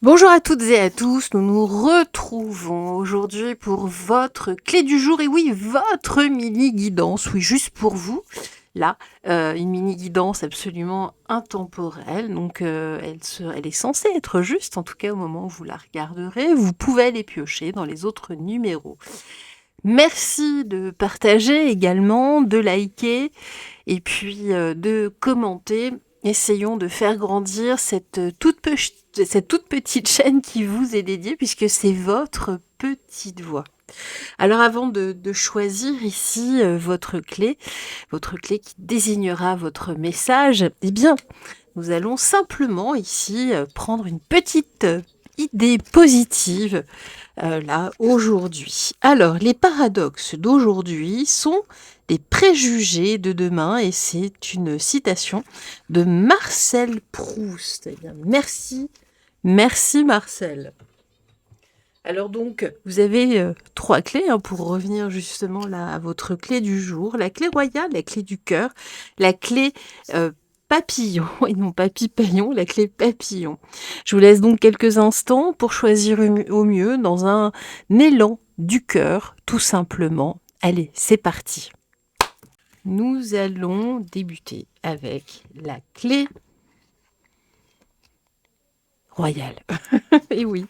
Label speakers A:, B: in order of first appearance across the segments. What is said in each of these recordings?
A: Bonjour à toutes et à tous, nous nous retrouvons aujourd'hui pour votre clé du jour, et oui, votre mini-guidance, oui, juste pour vous, là, une mini-guidance absolument intemporelle, donc elle est censée être juste, en tout cas au moment où vous la regarderez, vous pouvez aller piocher dans les autres numéros. Merci de partager également, de liker, et puis de commenter. Essayons de faire grandir cette toute petite chaîne qui vous est dédiée, puisque c'est votre petite voix. Alors avant de choisir ici votre clé qui désignera votre message, eh bien, nous allons simplement ici prendre une petite idée positive là, aujourd'hui. Alors, les paradoxes d'aujourd'hui sont les préjugés de demain, et c'est une citation de Marcel Proust. Eh bien, merci Marcel. Alors donc, vous avez 3 clés pour revenir justement là à votre clé du jour. La clé royale, la clé du cœur, la clé papillon, et non papy-paillon, la clé papillon. Je vous laisse donc quelques instants pour choisir au mieux dans un élan du cœur, tout simplement. Allez, c'est parti. Nous allons débuter avec la clé royale. Et oui.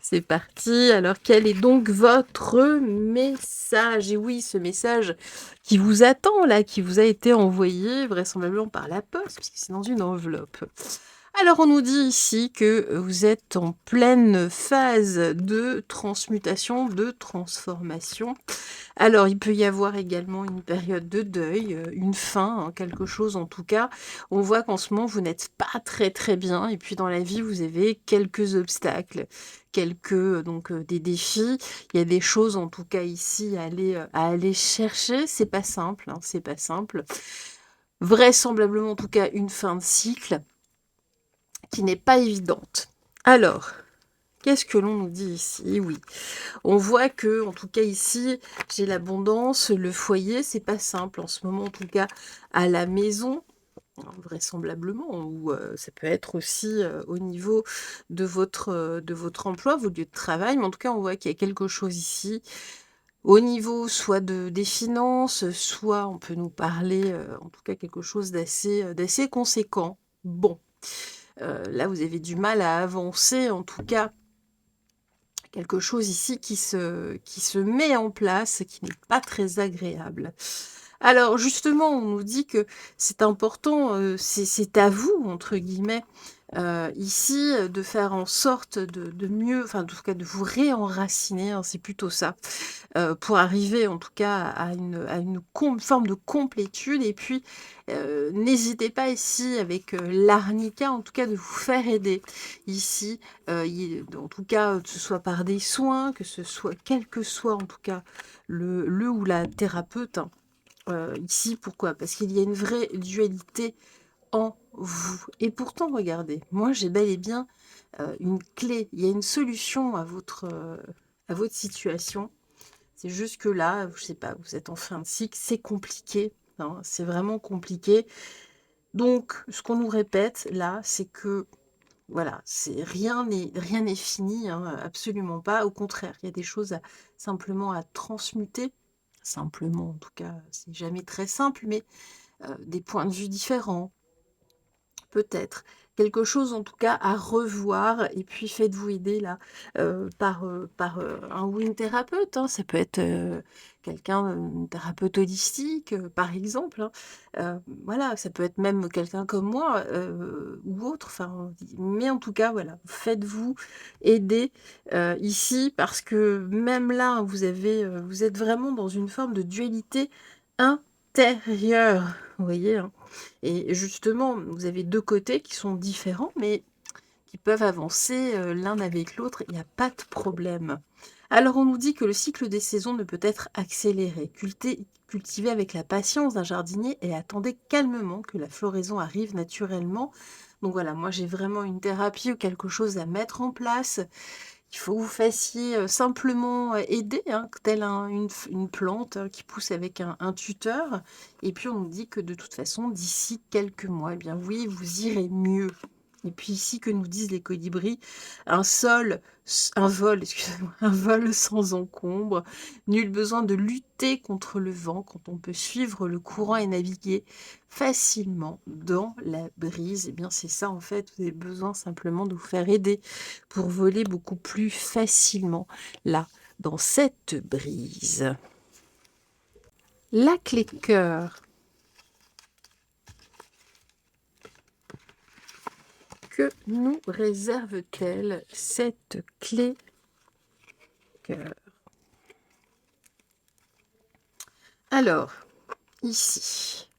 A: C'est parti. Alors, quel est donc votre message? Et oui, ce message qui vous attend là, qui vous a été envoyé vraisemblablement par la poste, puisque c'est dans une enveloppe. Alors, on nous dit ici que vous êtes en pleine phase de transmutation, de transformation. Alors, il peut y avoir également une période de deuil, une fin, quelque chose en tout cas. On voit qu'en ce moment, vous n'êtes pas très très bien. Et puis dans la vie, vous avez quelques obstacles, des défis. Il y a des choses en tout cas ici à aller chercher. C'est pas simple, c'est pas simple. Vraisemblablement en tout cas une fin de cycle qui n'est pas évidente. Alors, qu'est-ce que l'on nous dit ici? Oui, on voit que, en tout cas ici, j'ai l'abondance, le foyer, c'est pas simple en ce moment, en tout cas à la maison, vraisemblablement, ou ça peut être aussi au niveau de votre emploi, vos lieux de travail, mais en tout cas, on voit qu'il y a quelque chose ici, au niveau soit des finances, soit on peut nous parler, en tout cas quelque chose d'assez conséquent. Bon, là, vous avez du mal à avancer, en tout cas, quelque chose ici qui se met en place, qui n'est pas très agréable. Alors justement, on nous dit que c'est important, c'est à vous, entre guillemets, ici, de faire en sorte de mieux, enfin, en tout cas, de vous réenraciner, c'est plutôt ça, pour arriver, en tout cas, à une forme de complétude. Et puis, n'hésitez pas ici, avec l'arnica, en tout cas, de vous faire aider. Ici, en tout cas, que ce soit par des soins, que ce soit, quel que soit, en tout cas, le ou la thérapeute, ici, pourquoi? Parce qu'il y a une vraie dualité en vous. Et pourtant, regardez, moi j'ai bel et bien une clé, il y a une solution à votre situation. C'est juste que là, je sais pas, vous êtes en fin de cycle, c'est compliqué, c'est vraiment compliqué. Donc, ce qu'on nous répète là, c'est que voilà, rien n'est fini, absolument pas. Au contraire, il y a des choses simplement à transmuter. Simplement, en tout cas, c'est jamais très simple, mais des points de vue différents, peut-être. Quelque chose en tout cas à revoir, et puis faites-vous aider là par un ou une thérapeute, ça peut être quelqu'un, une thérapeute holistique par exemple, voilà, ça peut être même quelqu'un comme moi ou autre, enfin, mais en tout cas voilà, faites-vous aider ici, parce que même là vous êtes vraiment dans une forme de dualité intérieure, vous voyez, et justement, vous avez 2 côtés qui sont différents, mais qui peuvent avancer, l'un avec l'autre, il n'y a pas de problème. Alors on nous dit que le cycle des saisons ne peut être accéléré. Cultivez avec la patience d'un jardinier et attendez calmement que la floraison arrive naturellement. Donc voilà, moi j'ai vraiment une thérapie ou quelque chose à mettre en place. Il faut que vous fassiez simplement aider, tel une plante qui pousse avec un tuteur. Et puis on nous dit que de toute façon, d'ici quelques mois, eh bien oui, vous irez mieux. Et puis ici, que nous disent les colibris? Un vol, excusez-moi, un vol sans encombre. Nul besoin de lutter contre le vent quand on peut suivre le courant et naviguer facilement dans la brise. Eh bien, c'est ça en fait. Vous avez besoin simplement de vous faire aider pour voler beaucoup plus facilement là, dans cette brise. La clé cœur. Que nous réserve-t-elle cette clé cœur? Alors, ici,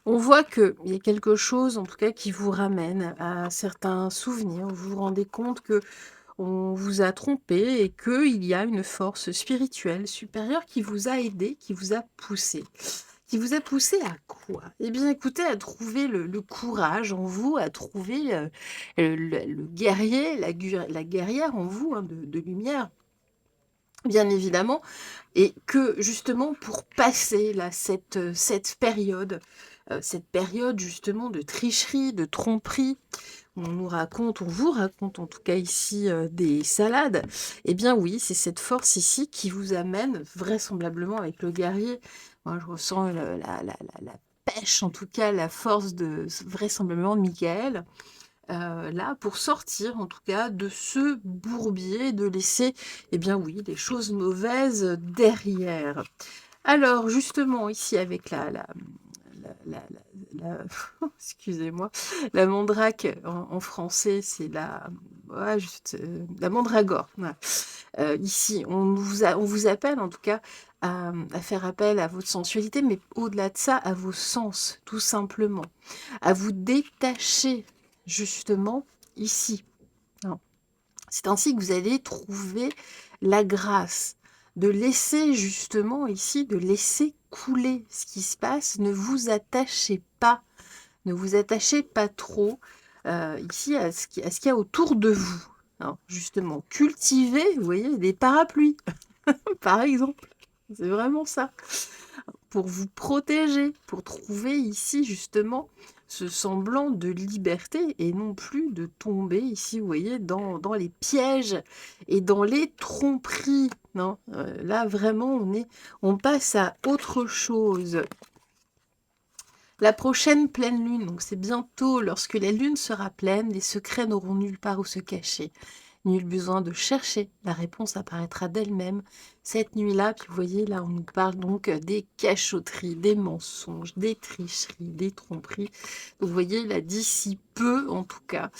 A: on voit qu'il y a quelque chose, en tout cas, qui vous ramène à certains souvenirs. Vous vous rendez compte que on vous a trompé et qu'il y a une force spirituelle supérieure qui vous a aidé, qui vous a poussé. Qui vous a poussé à quoi? Eh bien, écoutez, à trouver le courage en vous, à trouver le guerrier, la guerrière en vous, hein, de lumière, bien évidemment, et que justement pour passer là, cette période justement de tricherie, de tromperie, on vous raconte en tout cas ici des salades, eh bien oui, c'est cette force ici qui vous amène vraisemblablement avec le guerrier. Moi, je ressens la pêche, en tout cas la force de vraisemblablement de Michael, là, pour sortir en tout cas de ce bourbier, de laisser, eh bien oui, les choses mauvaises derrière. Alors justement, ici avec excusez-moi, la mandrake en français, c'est ouais, la mandragore. Voilà. Ici, on vous appelle en tout cas à faire appel à votre sensualité, mais au-delà de ça, à vos sens, tout simplement. À vous détacher, justement, ici. Non. C'est ainsi que vous allez trouver la grâce de laisser justement ici, de laisser couler ce qui se passe. Ne vous attachez pas, ne vous attachez pas trop ici à ce qu'il y a autour de vous. Alors, justement, cultivez, vous voyez, des parapluies, par exemple. C'est vraiment ça. Pour vous protéger, pour trouver ici justement ce semblant de liberté et non plus de tomber ici, vous voyez, dans les pièges et dans les tromperies. Non, là vraiment, on passe à autre chose. La prochaine pleine lune, donc c'est bientôt, lorsque la lune sera pleine, les secrets n'auront nulle part où se cacher. Nul besoin de chercher, la réponse apparaîtra d'elle-même cette nuit-là. Puis vous voyez, là, on nous parle donc des cachotteries, des mensonges, des tricheries, des tromperies. Donc vous voyez, là, d'ici peu, en tout cas,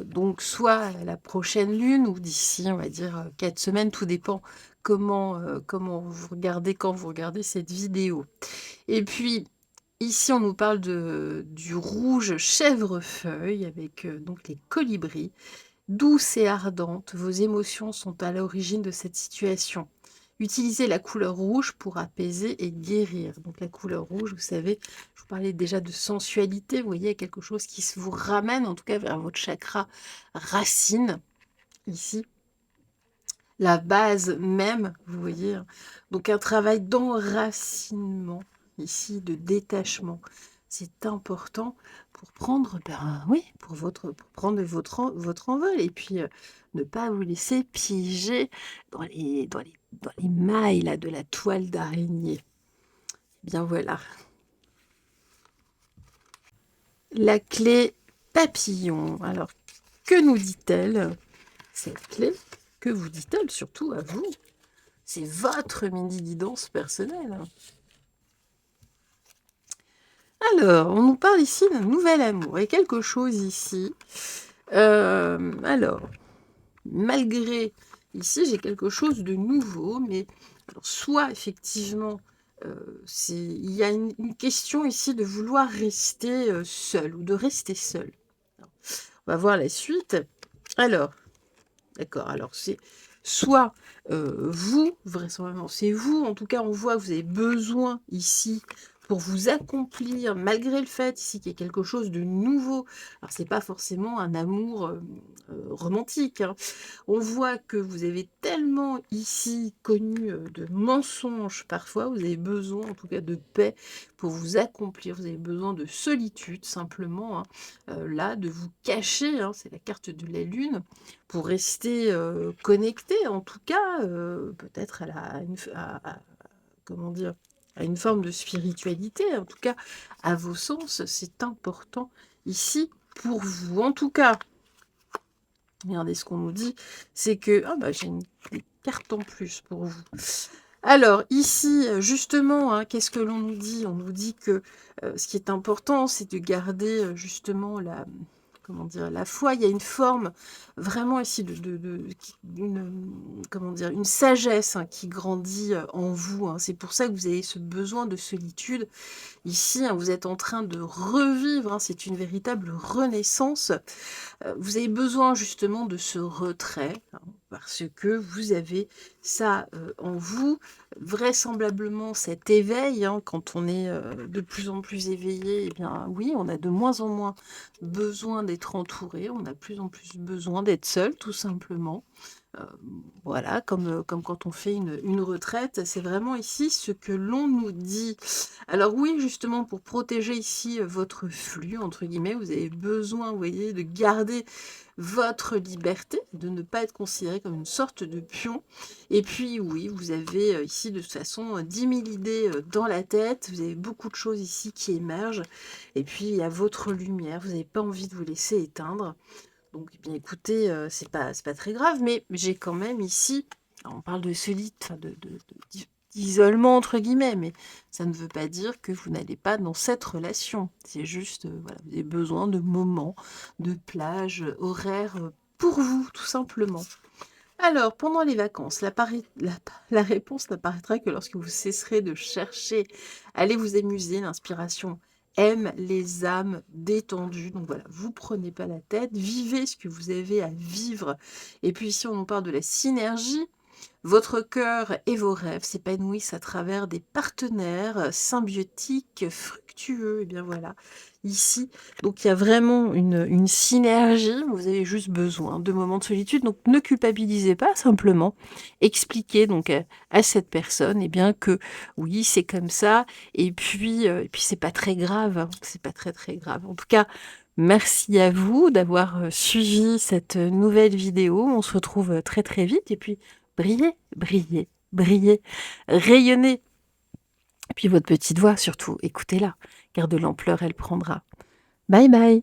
A: donc soit la prochaine lune ou d'ici, on va dire, 4 semaines, tout dépend comment vous regardez, quand vous regardez cette vidéo. Et puis, ici, on nous parle du rouge chèvrefeuille avec donc les colibris. Douce et ardente, vos émotions sont à l'origine de cette situation. Utilisez la couleur rouge pour apaiser et guérir. Donc la couleur rouge, vous savez, je vous parlais déjà de sensualité, vous voyez, quelque chose qui vous ramène en tout cas vers votre chakra racine, ici. La base même, vous voyez. Donc un travail d'enracinement, ici, de détachement. C'est important pour prendre, oui, pour prendre votre envol et puis ne pas vous laisser piéger dans les mailles là, de la toile d'araignée. Bien voilà. La clé papillon. Alors, que nous dit-elle, cette clé? Que vous dit-elle surtout à vous? C'est votre mini-guidance personnelle. Alors, on nous parle ici d'un nouvel amour. Et quelque chose ici. Alors, malgré... Ici, j'ai quelque chose de nouveau, mais alors, soit effectivement, il y a une question ici de vouloir rester seul ou de rester seul. Alors, on va voir la suite. Alors, d'accord, alors c'est soit vous, vraisemblablement, c'est vous, en tout cas on voit que vous avez besoin ici pour vous accomplir malgré le fait ici qu'il y ait quelque chose de nouveau. Alors c'est pas forcément un amour, romantique, hein. On voit que vous avez tellement ici connu, de mensonges parfois, vous avez besoin en tout cas de paix pour vous accomplir, vous avez besoin de solitude simplement, hein, là, de vous cacher, hein, c'est la carte de la lune, pour rester, connecté en tout cas, peut-être à la à une f à comment dire? À une forme de spiritualité, en tout cas à vos sens, c'est important ici pour vous. En tout cas, regardez ce qu'on nous dit, c'est que ah bah, j'ai une des cartes en plus pour vous. Alors ici, justement, hein, qu'est-ce que l'on nous dit? On nous dit que, ce qui est important, c'est de garder, justement la comment dire? La foi. Il y a une forme vraiment ici de qui une, comment dire? Une sagesse, hein, qui grandit, en vous, hein. C'est pour ça que vous avez ce besoin de solitude. Ici, hein, vous êtes en train de revivre, hein, c'est une véritable renaissance. Vous avez besoin justement de ce retrait, hein, parce que vous avez ça, en vous. Vraisemblablement cet éveil, hein, quand on est, de plus en plus éveillé, eh bien oui, on a de moins en moins besoin d'être entouré, on a de plus en plus besoin d'être seul tout simplement. Heu, voilà, comme quand on fait une retraite, c'est vraiment ici ce que l'on nous dit. Alors oui, justement, pour protéger ici, votre «flux» entre guillemets, vous avez besoin, vous voyez, de garder votre liberté, de ne pas être considéré comme une sorte de pion. Et puis oui, vous avez, ici de toute façon, 10 000 idées, dans la tête, vous avez beaucoup de choses ici qui émergent et puis il y a votre lumière, vous n'avez pas envie de vous laisser éteindre. Donc, eh bien, écoutez, c'est pas très grave, mais j'ai quand même ici alors on parle de enfin d'isolement entre guillemets, mais ça ne veut pas dire que vous n'allez pas dans cette relation. C'est juste, voilà, vous avez besoin de moments, de plages, horaires, pour vous, tout simplement. Alors, pendant les vacances, la réponse n'apparaîtra que lorsque vous cesserez de chercher. Allez vous amuser, l'inspiration aime les âmes détendues. Donc voilà, vous prenez pas la tête, vivez ce que vous avez à vivre. Et puis ici, on nous parle de la synergie. Votre cœur et vos rêves s'épanouissent à travers des partenaires symbiotiques, fructueux. Et bien voilà, ici, donc il y a vraiment une synergie. Vous avez juste besoin de moments de solitude. Donc ne culpabilisez pas, simplement expliquez donc à cette personne, eh bien que oui, c'est comme ça. Et puis c'est pas très grave, hein, c'est pas très très grave. En tout cas, merci à vous d'avoir suivi cette nouvelle vidéo. On se retrouve très très vite. Et puis brillez, brillez, brillez, rayonnez. Et puis votre petite voix surtout, écoutez-la, car de l'ampleur elle prendra. Bye bye.